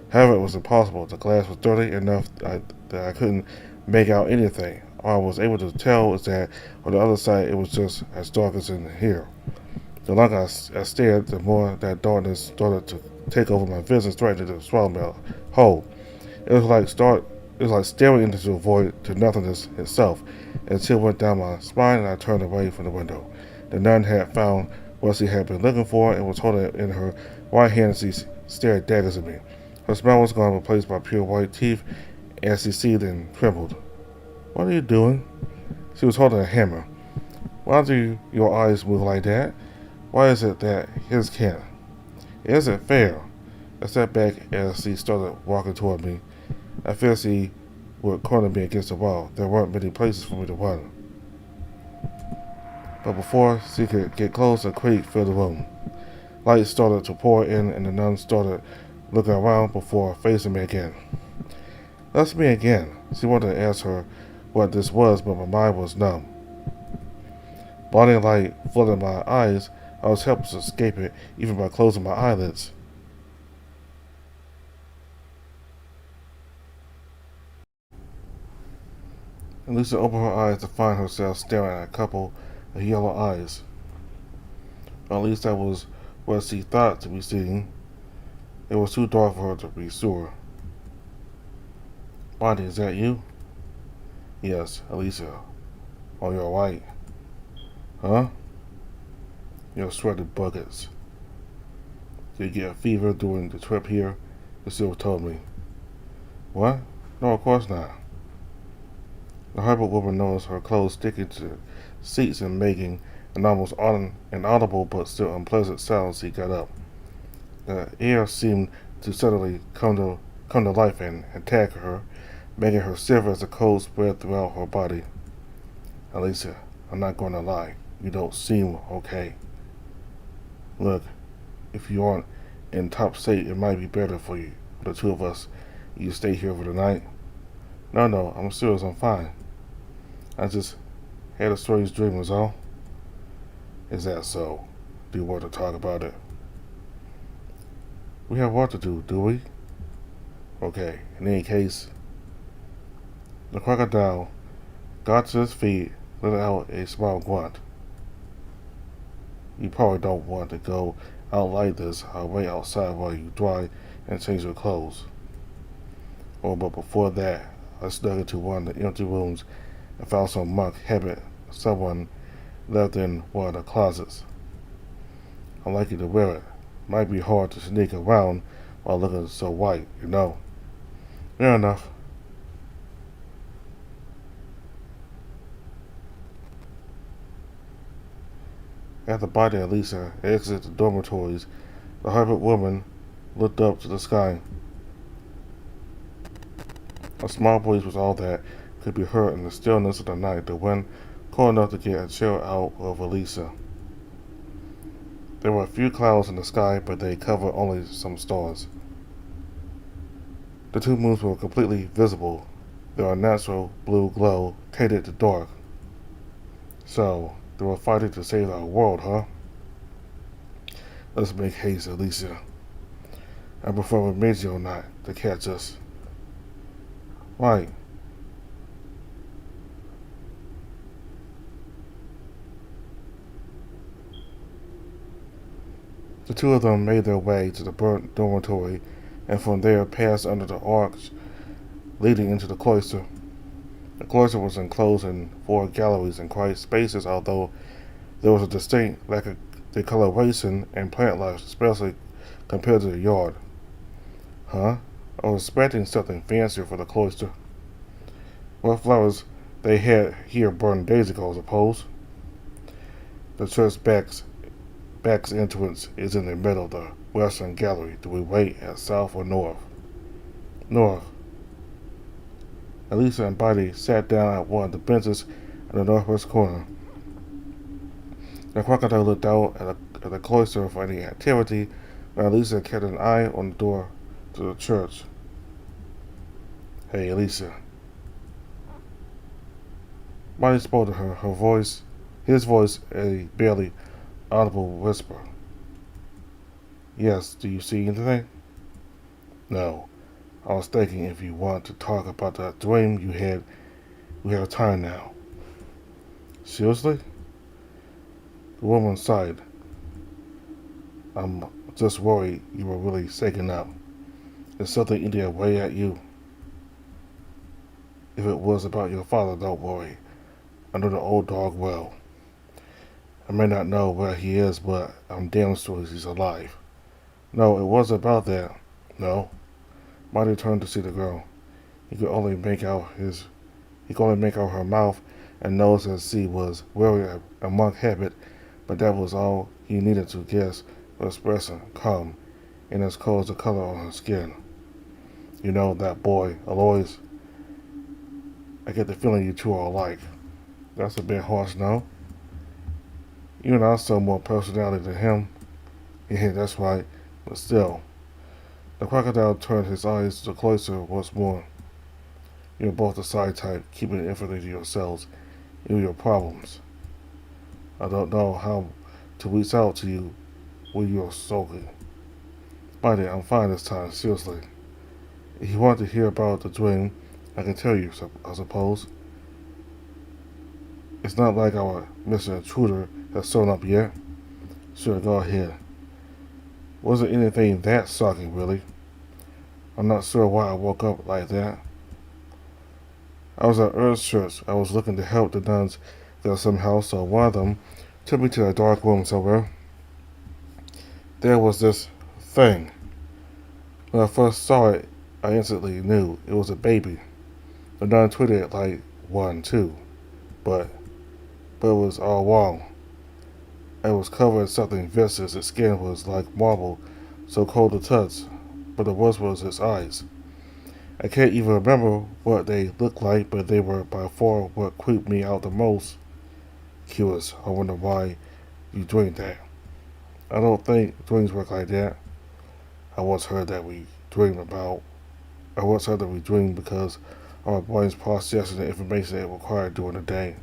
However, it was impossible. The glass was dirty enough that I couldn't make out anything. All I was able to tell is that on the other side it was just as dark as in here. The longer I stared, the more that darkness started to take over my vision, threatening to swallow me whole. It was like staring into the void to nothingness itself. A chill went down my spine, and I turned away from the window. The nun had found what she had been looking for and was holding it in her right hand as she stared daggers at me. Her smile was gone, replaced by pure white teeth, as she seethed and trembled. What are you doing? She was holding a hammer. Why do your eyes move like that? Why is it that his can't? It isn't fair. I stepped back as she started walking toward me. I feared she would corner me against the wall. There weren't many places for me to run. But before she could get close, a quake filled the room. Light started to pour in, and the nun started looking around before facing me again. That's me again. She wanted to ask her what this was, but my mind was numb. Blinding light flooded my eyes. I was helpless to escape it, even by closing my eyelids. Lisa opened her eyes to find herself staring at a couple of yellow eyes. Or at least that was what she thought to be seeing. It was too dark for her to be sure. Bonnie, is that you? Yes, Elisa. Oh, you're white. Huh? You're sweated buckets. Did you get a fever during the trip here? The silver told me. What? No, of course not. The Harper woman noticed her clothes sticking to seats and making an almost inaudible but still unpleasant sound as he got up. The air seemed to suddenly come to life and attack her, making her shiver as the cold spread throughout her body. Alicia, I'm not going to lie. You don't seem okay. Look, if you aren't in top state, it might be better for the two of us. You stay here for the night. No, I'm serious. I'm fine. I just had a strange dream, was all. Is that so? Do you want to talk about it? We have work to do we? Okay, in any case. The crocodile got to his feet, let out a small grunt. You probably don't want to go out like this. I'll wait outside while you dry and change your clothes. Oh, but before that, I snuck into one of the empty rooms and found some monk habit someone left in one of the closets. I'd like you to wear it. Might be hard to sneak around while looking so white, you know. Fair enough. After Bonnie and Lisa exited the dormitories, the Harvard woman looked up to the sky. A small breeze was all that could be heard in the stillness of the night, the wind cold enough to get a chill out of Elisa. There were a few clouds in the sky, but they covered only some stars. The two moons were completely visible, their unnatural blue glow tainted the dark. So, they were fighting to save our world, huh? Let's make haste, Alicia. I prefer Remigio not to catch us. Right. The two of them made their way to the burnt dormitory, and from there passed under the arch leading into the cloister. The cloister was enclosed in 4 galleries and quiet spaces, although there was a distinct lack of decoloration and plant life, especially compared to the yard. Huh? I was expecting something fancier for the cloister. What flowers they had here burned days ago, I suppose. The church back's entrance is in the middle of the western gallery. Do we wait at south or north? North. Elisa and Buddy sat down at one of the benches in the northwest corner. The crocodile looked out at the cloister for any activity, but Elisa kept an eye on the door to the church. Hey, Elisa. Buddy spoke to her, his voice a barely audible whisper. Yes, do you see anything? No. I was thinking if you want to talk about that dream you had, we have time now. Seriously? The woman sighed. I'm just worried you were really shaken up. Is something eating away at you? If it was about your father, don't worry. I know the old dog well. I may not know where he is, but I'm damn sure he's alive. No, it wasn't about that. No. Marty turned to see the girl. He could only make out her mouth and nose as she was wearing a monk habit, but that was all he needed to guess her expression, calm, and as cold as the color on her skin. You know, that boy, Alois, I get the feeling you two are alike. That's a bit harsh, no? You and I saw more personality than him. Yeah, that's right, but still. The crocodile turned his eyes to the cloister once more. You're both the side type, keeping everything to yourselves, even your problems. I don't know how to reach out to you when you're sulking. Buddy, I'm fine this time, seriously. If you want to hear about the dream, I can tell you, I suppose. It's not like our Mr. Intruder has shown up yet. Sure, go ahead. Wasn't anything that shocking, really. I'm not sure why I woke up like that. I was at Earth's church. I was looking to help the nuns there somehow, so one of them took me to a dark room somewhere. There was this thing. When I first saw it, I instantly knew it was a baby. The nun treated it like one, too. But it was all wrong. It was covered in something viscous. Its skin was like marble, so cold to touch. But the worst was its eyes. I can't even remember what they looked like, but they were by far what creeped me out the most. Curious, I wonder why you dreamed that. I don't think dreams work like that. I once heard that we dream because our brains processing the information it required during the day.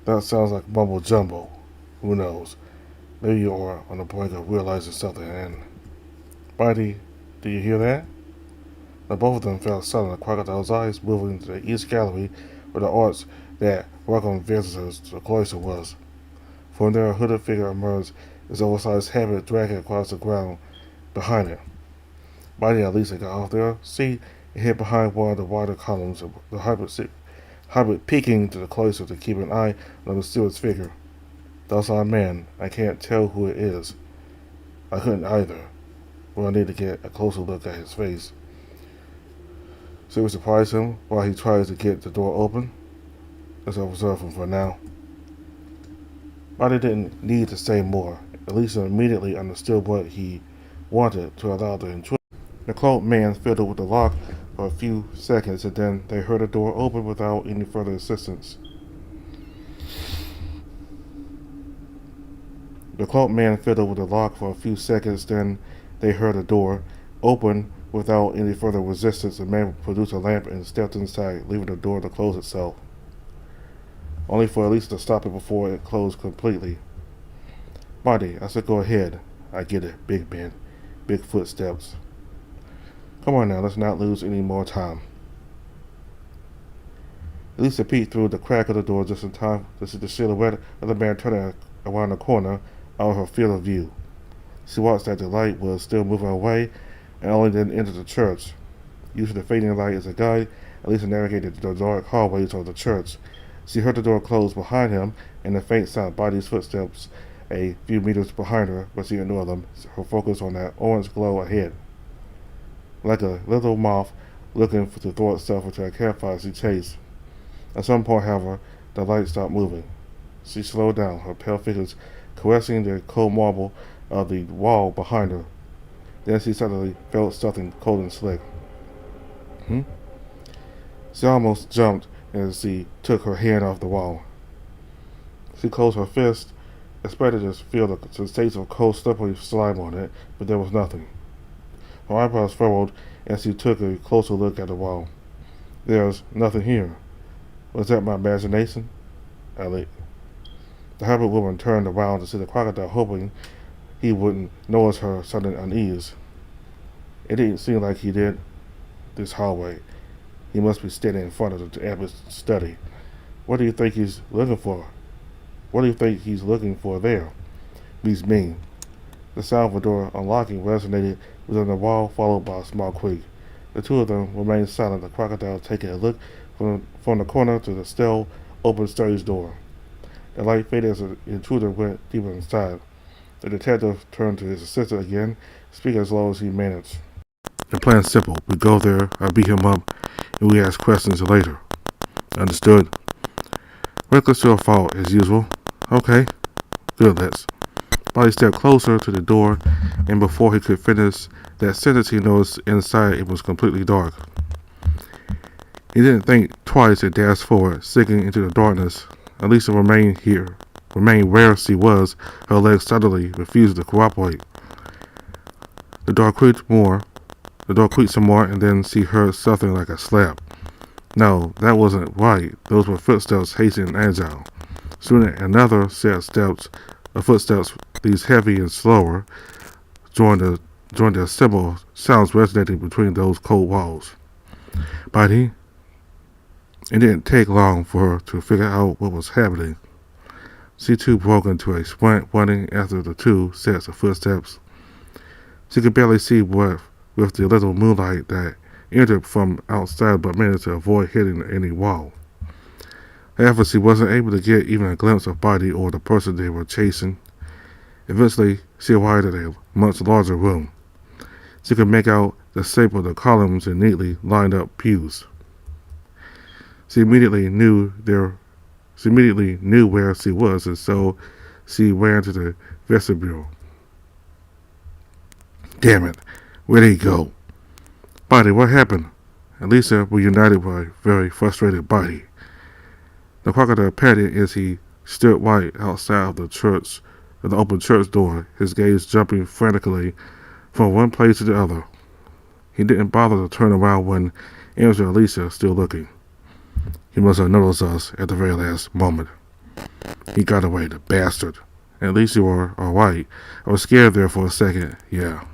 That sounds like mumbo jumbo. Who knows? Maybe you are on the brink of realizing something and... Buddy, do you hear that? Now both of them fell silent, the crocodile's eyes moving into the east gallery where the arch that welcomed visitors to the cloister was. From there a hooded figure emerged, its oversized habit dragging across the ground behind it. Buddy and Lisa got off their seat and hid behind one of the wider columns, the hybrid peeking to the cloister to keep an eye on the steward's figure. Docile man, I can't tell who it is. I couldn't either, but I need to get a closer look at his face. So we surprise him while he tries to get the door open. Let's observe him for now. Buddy didn't need to say more. Elisa immediately understood what he wanted to allow the intruder. The cloaked man fiddled with the lock for a few seconds, and then they heard the door open without any further assistance. The cloaked man fiddled with the lock for a few seconds, then they heard the door open without any further resistance. The man produced a lamp and stepped inside, leaving the door to close itself, only for Elisa to stop it before it closed completely. Buddy, I said go ahead. I get it, big man. Big footsteps. Come on now, let's not lose any more time. Elisa peeked through the crack of the door just in time to see the silhouette of the man turning around the corner out of her field of view. She watched that the light was still moving away and only then entered the church. Using the fading light as a guide, Elisa navigated the dark hallways of the church. She heard the door close behind him and the faint sound of Body's footsteps a few meters behind her, but she ignored them, her focus on that orange glow ahead. Like a little moth looking to throw itself into a campfire she chased. At some point, however, the light stopped moving. She slowed down, her pale fingers caressing the cold marble of the wall behind her. Then she suddenly felt something cold and slick. She almost jumped as she took her hand off the wall. She closed her fist, expected to feel the sensation of cold, slippery slime on it, but there was nothing. Her eyebrows furrowed as she took a closer look at the wall. There's nothing here. Was that my imagination? The Herbert woman turned around to see the crocodile, hoping he wouldn't notice her sudden unease. It didn't seem like he did. This hallway. He must be standing in front of the abbot's study. What do you think he's looking for? What do you think he's looking for there? Beats me. The sound of a door unlocking resonated within the wall, followed by a small creak. The two of them remained silent, the crocodile taking a look from the corner to the still open study's door. The light faded as the intruder went deeper inside. The detective turned to his assistant again, speaking as low as he managed. The plan's simple. We go there, I beat him up, and we ask questions later. Understood. Reckless to a fault, as usual. Okay. Good, let's. Body stepped closer to the door, and before he could finish that sentence, he noticed inside it was completely dark. He didn't think twice and dashed forward, sinking into the darkness. Elisa remained where she was, her legs suddenly refused to cooperate. The door creaked some more, and then she heard something like a slap. No, that wasn't right. Those were footsteps, hasty and agile. Soon another set of footsteps, these heavy and slower, joined the simple sounds resonating between those cold walls. Body. It didn't take long for her to figure out what was happening. She too broke into a sprint, running after the two sets of footsteps. She could barely see with the little moonlight that entered from outside, but managed to avoid hitting any wall. However, she wasn't able to get even a glimpse of Body or the person they were chasing. Eventually, she arrived at a much larger room. She could make out the shape of the columns and neatly lined up pews. She immediately knew where she was, and so she ran to the vestibule. Damn it, where'd he go? Body, what happened? Elisa was united by a very frustrated Body. The crocodile patted as he stood right outside of the open church door, his gaze jumping frantically from one place to the other. He didn't bother to turn around when Angela and Elisa still looking. He must have noticed us at the very last moment. He got away, the bastard. At least you were all right. I was scared there for a second, yeah.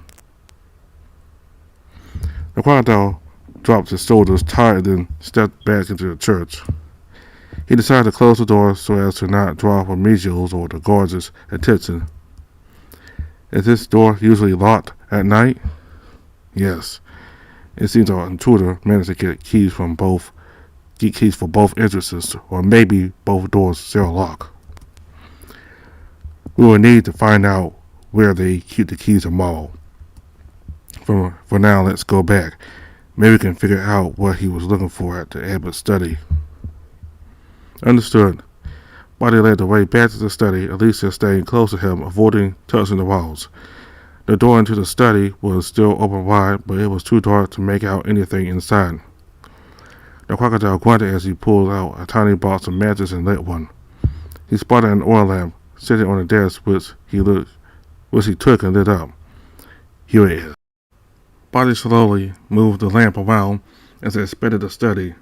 The crocodile dropped his shoulders, tired, and then stepped back into the church. He decided to close the door so as to not draw Remigio's or the guards' attention. Is this door usually locked at night? Yes. It seems our intruder managed to get keys for both entrances, or maybe both doors still lock. We will need to find out where they keep the keys tomorrow. For now, let's go back. Maybe we can figure out what he was looking for at the abbot's study. Understood. Body led the way back to the study, Elisa staying close to him, avoiding touching the walls. The door into the study was still open wide, but it was too dark to make out anything inside. The crocodile grunted as he pulled out a tiny box of matches and lit one. He spotted an oil lamp sitting on the desk, which he took and lit up. Here it is. Body slowly moved the lamp around as it expanded the study.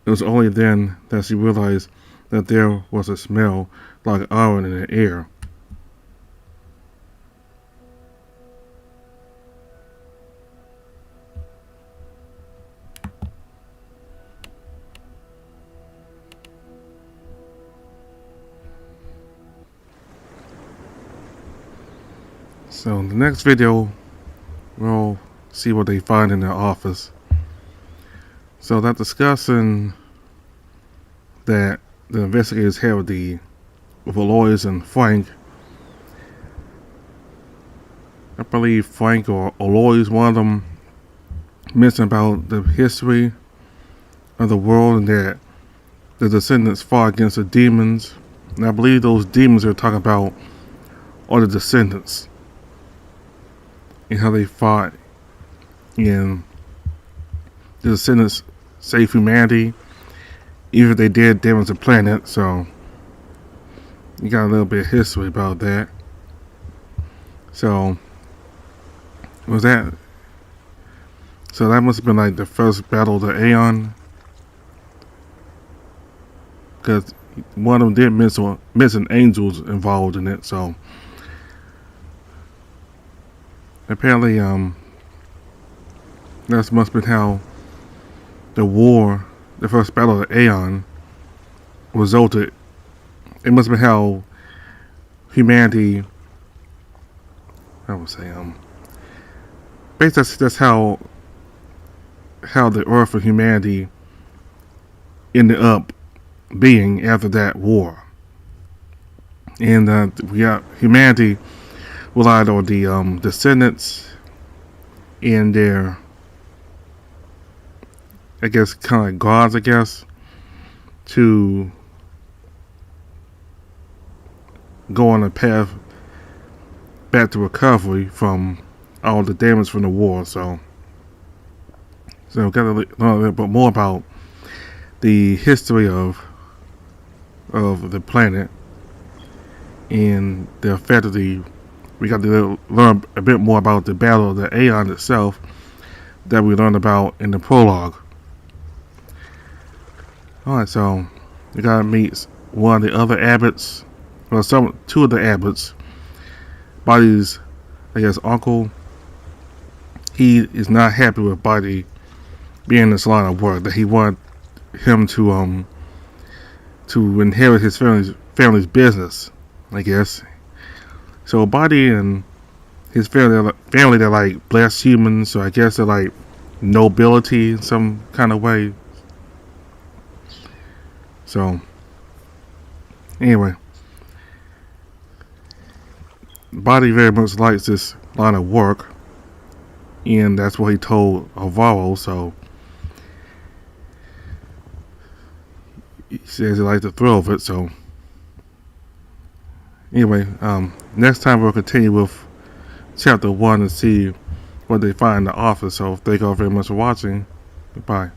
It was only then that she realized that there was a smell like iron in the air. So in the next video, we'll see what they find in their office. So that discussion that the investigators had with the lawyers and Frank, I believe Frank or lawyers, one of them mentioned about the history of the world and that the descendants fought against the demons. And I believe those demons they're talking about are the descendants and how they fought, and the descendants saved humanity even if they did damage the planet. So you got a little bit of history about that. So that must have been like the first battle of the Aeon, because one of them did mention angels involved in it. So apparently that must have been how the first battle of the Aeon resulted. It must have been how humanity, I would say, basically that's how the earth and humanity ended up being after that war. And we got humanity relied on the descendants and their, I guess, kind of like gods, I guess, to go on a path back to recovery from all the damage from the war. So we got to learn a little bit more about the history of the planet and the effect of we got to learn a bit more about the battle of the Aeon itself that we learned about in the prologue. Alright, so we gotta meet one of the other abbots, well, two of the abbots. Buddy's, I guess, uncle. He is not happy with Buddy being in this line of work, that he wanted him to inherit his family's business, I guess. So Buddy and his family, they're like blessed humans, so I guess they're like nobility in some kind of way. So anyway, Buddy very much likes this line of work, and that's what he told Alvaro. So he says he likes the thrill of it. So anyway, next time we'll continue with chapter 1 and see what they find in the office. So thank you all very much for watching. Goodbye.